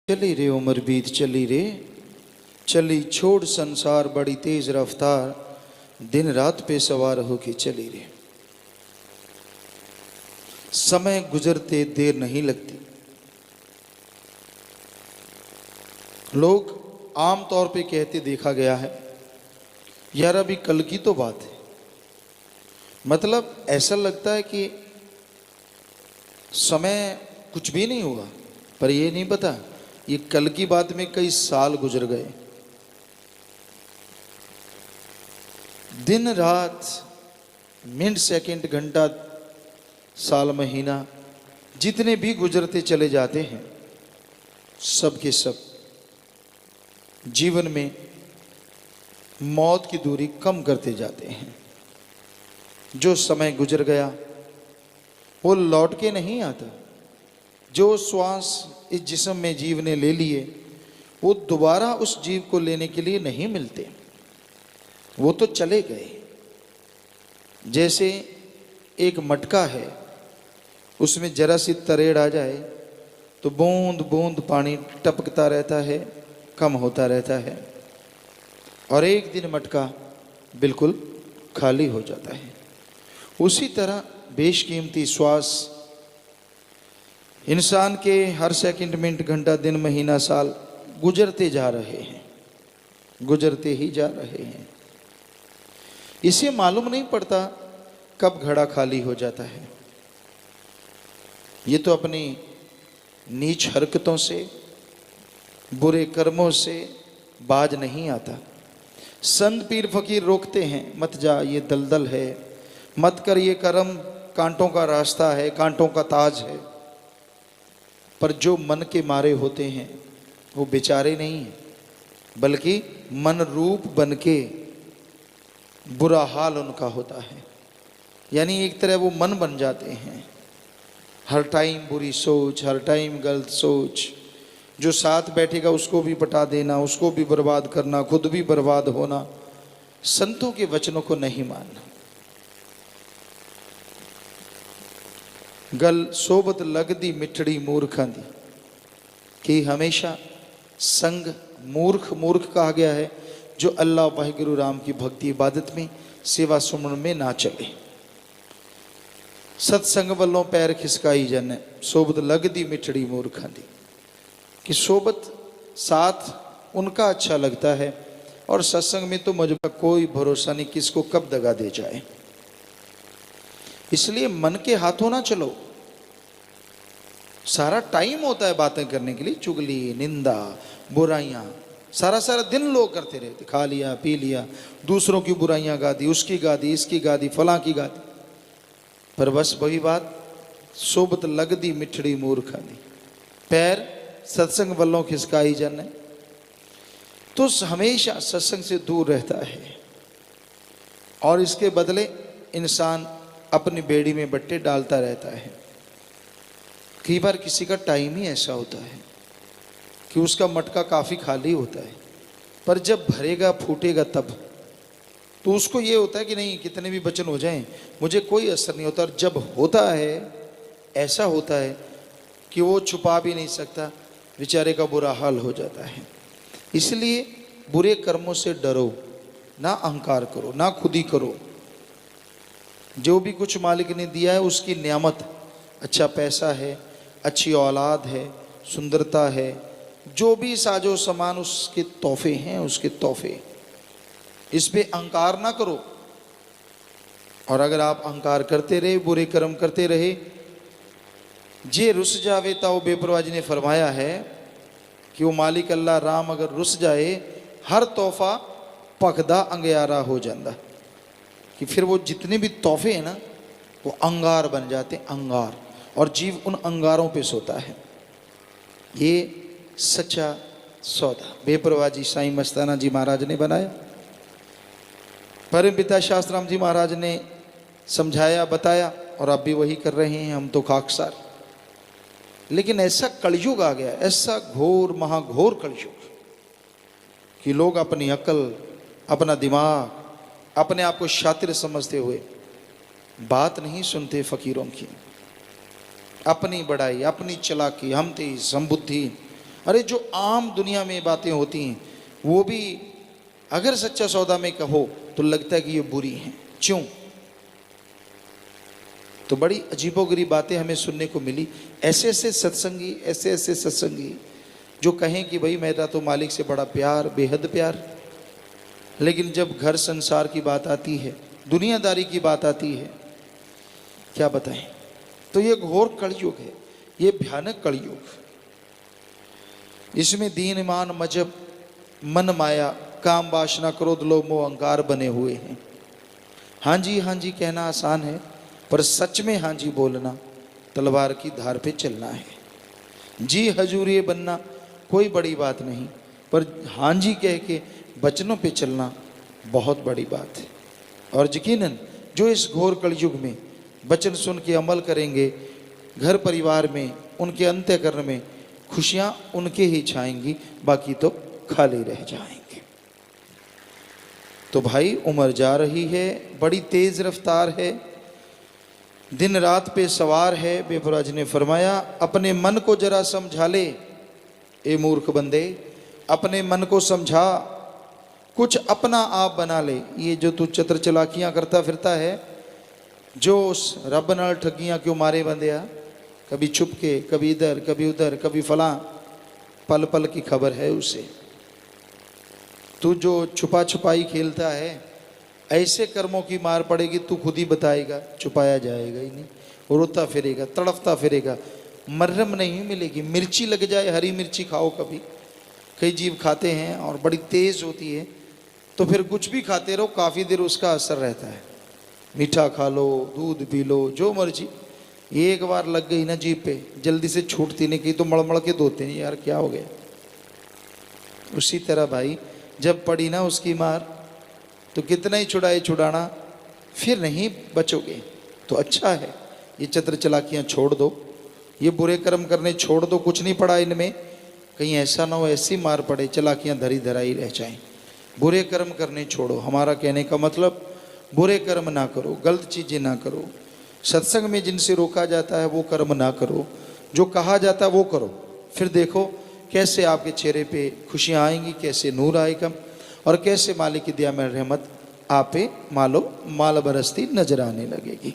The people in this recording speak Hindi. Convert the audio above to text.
चली रे उम्र बीत चली रे, चली छोड़ संसार बड़ी तेज रफ्तार, दिन रात पे सवार होके चली रे। समय गुजरते देर नहीं लगती। लोग आम तौर पे कहते देखा गया है, यार अभी कल की तो बात है। मतलब ऐसा लगता है कि समय कुछ भी नहीं हुआ, पर ये नहीं पता ये कल की बात में कई साल गुजर गए। दिन रात, मिनट सेकंड घंटा साल महीना जितने भी गुजरते चले जाते हैं, सब के सब जीवन में मौत की दूरी कम करते जाते हैं। जो समय गुजर गया वो लौट के नहीं आता। जो श्वास इस जिस्म में जीव ने ले लिए वो दोबारा उस जीव को लेने के लिए नहीं मिलते, वो तो चले गए। जैसे एक मटका है, उसमें जरा सी तरेड़ आ जाए तो बूंद बूंद पानी टपकता रहता है, कम होता रहता है, और एक दिन मटका बिल्कुल खाली हो जाता है। उसी तरह बेशकीमती श्वास इंसान के हर सेकंड मिनट घंटा दिन महीना साल गुजरते जा रहे हैं, गुजरते ही जा रहे हैं। इसे मालूम नहीं पड़ता कब घड़ा खाली हो जाता है। ये तो अपनी नीच हरकतों से, बुरे कर्मों से बाज नहीं आता। संत पीर फकीर रोकते हैं, मत जा ये दलदल है, मत कर ये कर्म, कांटों का रास्ता है, कांटों का ताज है। पर जो मन के मारे होते हैं वो बेचारे नहीं हैं, बल्कि मन रूप बन के बुरा हाल उनका होता है। यानी एक तरह वो मन बन जाते हैं। हर टाइम बुरी सोच, हर टाइम गलत सोच। जो साथ बैठेगा उसको भी पटा देना, उसको भी बर्बाद करना, खुद भी बर्बाद होना। संतों के वचनों को नहीं मानना। गल सोबत लगदी मिठड़ी मूर्खां दी, कि हमेशा संग मूर्ख मूर्ख कहा गया है जो अल्लाह वाहिगुरु राम की भक्ति इबादत में, सेवा सुमन में ना चले। सत्संग वालों पैर खिसकाई जाने, सोबत लगदी मिठड़ी मूर्खां दी, कि सोबत साथ उनका अच्छा लगता है, और सत्संग में तो मुझे कोई भरोसा नहीं किसको कब दगा दे जाए। इसलिए मन के हाथों ना चलो। सारा टाइम होता है बातें करने के लिए, चुगली, निंदा, बुराइयां, सारा सारा दिन लोग करते रहते। खा लिया, पी लिया, दूसरों की बुराइयां गा दी, उसकी गा दी, इसकी गा दी, फलां की गा दी। पर बस वही बात, सोबत लगदी मिठड़ी मूर्खां दी, पैर सत्संग वल्लों खिसकाई जाने। तो हमेशा सत्संग से दूर रहता है, और इसके बदले इंसान अपनी बेड़ी में बट्टे डालता रहता है। कई बार किसी का टाइम ही ऐसा होता है कि उसका मटका काफ़ी खाली होता है, पर जब भरेगा फूटेगा तब तो उसको ये होता है कि नहीं कितने भी वचन हो जाएं मुझे कोई असर नहीं होता। और जब होता है, ऐसा होता है कि वो छुपा भी नहीं सकता, बेचारे का बुरा हाल हो जाता है। इसलिए बुरे कर्मों से डरो, ना अहंकार करो, ना खुद ही करो। जो भी कुछ मालिक ने दिया है उसकी नियामत, अच्छा पैसा है, अच्छी औलाद है, सुंदरता है, जो भी साजो सामान उसके तोहफे हैं, उसके तोहफे, इस पे अहंकार ना करो। और अगर आप अहंकार करते रहे, बुरे कर्म करते रहे, जे रुस जावे ताओ बेपरवाह जी ने फरमाया है कि वो मालिक अल्लाह राम अगर रुस जाए, हर तोहफा पखदा अंगियारा हो जाता, कि फिर वो जितने भी तोहफे हैं ना वो अंगार बन जाते, अंगार, और जीव उन अंगारों पे सोता है। ये सच्चा सौदा बेपरवाह जी साईं मस्ताना जी महाराज ने बनाया। परम पिता शास्त्राम जी महाराज ने समझाया, बताया, और आप भी वही कर रहे हैं। हम तो खाकसार। लेकिन ऐसा कलयुग आ गया, ऐसा घोर महाघोर कलयुग, कि लोग अपनी अकल, अपना दिमाग, अपने आप को शातिर समझते हुए बात नहीं सुनते फकीरों की। अपनी बड़ाई, अपनी चालाकी, हम तेज, हम बुद्धि, अरे जो आम दुनिया में बातें होती हैं वो भी अगर सच्चा सौदा में कहो तो लगता है कि ये बुरी हैं। क्यों? तो बड़ी अजीबोगरीब बातें हमें सुनने को मिली। ऐसे ऐसे सत्संगी, ऐसे ऐसे सत्संगी जो कहें कि भाई मेरा तो मालिक से बड़ा प्यार, बेहद प्यार, लेकिन जब घर संसार की बात आती है, दुनियादारी की बात आती है, क्या बताएं। तो ये घोर कलयुग है, ये भयानक कलयुग। इसमें दीन ईमान मजहब मन माया काम वासना क्रोध लोभ मोह अहंकार बने हुए हैं। हाँ जी कहना आसान है, पर सच में हाँ जी बोलना तलवार की धार पे चलना है। जी हजूरिये बनना कोई बड़ी बात नहीं, पर हाँ जी कह के वचनों पे चलना बहुत बड़ी बात है। और यकीनन जो इस घोर कलयुग में वचन सुन के अमल करेंगे, घर परिवार में, उनके अंतःकरण में खुशियां उनके ही छाएंगी, बाकी तो खाली रह जाएंगे। तो भाई उम्र जा रही है, बड़ी तेज रफ्तार है, दिन रात पे सवार है। बेपराज ने फरमाया अपने मन को जरा समझा ले, ए मूर्ख बंदे अपने मन को समझा, कुछ अपना आप बना ले। ये जो तू चतर चलाकियां करता फिरता है, जो उस रब नाल ठगियां क्यों मारे बंदिया, कभी छुप के, कभी इधर कभी उधर, कभी फलां, पल पल की खबर है उसे। तू जो छुपा छुपाई खेलता है, ऐसे कर्मों की मार पड़ेगी तू खुद ही बताएगा, छुपाया जाएगा ही नहीं, रोता फिरेगा, तड़फता फिरेगा, मर्रम नहीं मिलेगी। मिर्ची लग जाए, हरी मिर्ची खाओ कभी, कई जीव खाते हैं और बड़ी तेज होती है, तो फिर कुछ भी खाते रहो, काफ़ी देर उसका असर रहता है। मीठा खा लो, दूध पी लो, जो मर्जी, एक बार लग गई ना जीभ पे जल्दी से छूटती नहीं, कहीं तो मड़मड़ के धोते हैं, यार क्या हो गया। उसी तरह भाई जब पड़ी ना उसकी मार, तो कितना ही छुड़ाना, फिर नहीं बचोगे। तो अच्छा है ये चतर चलाकियाँ छोड़ दो, ये बुरे कर्म करने छोड़ दो, कुछ नहीं पड़ा इनमें, कहीं ऐसा ना हो ऐसी मार पड़े चलाकियाँ धरी धराई रह जाएं। बुरे कर्म करने छोड़ो, हमारा कहने का मतलब बुरे कर्म ना करो, गलत चीज़ें ना करो, सत्संग में जिनसे रोका जाता है वो कर्म ना करो, जो कहा जाता है वो करो। फिर देखो कैसे आपके चेहरे पे खुशियाँ आएंगी, कैसे नूर आएगा, और कैसे मालिक की दया में रहमत आप पे मालो माल बरसती नजर आने लगेगी।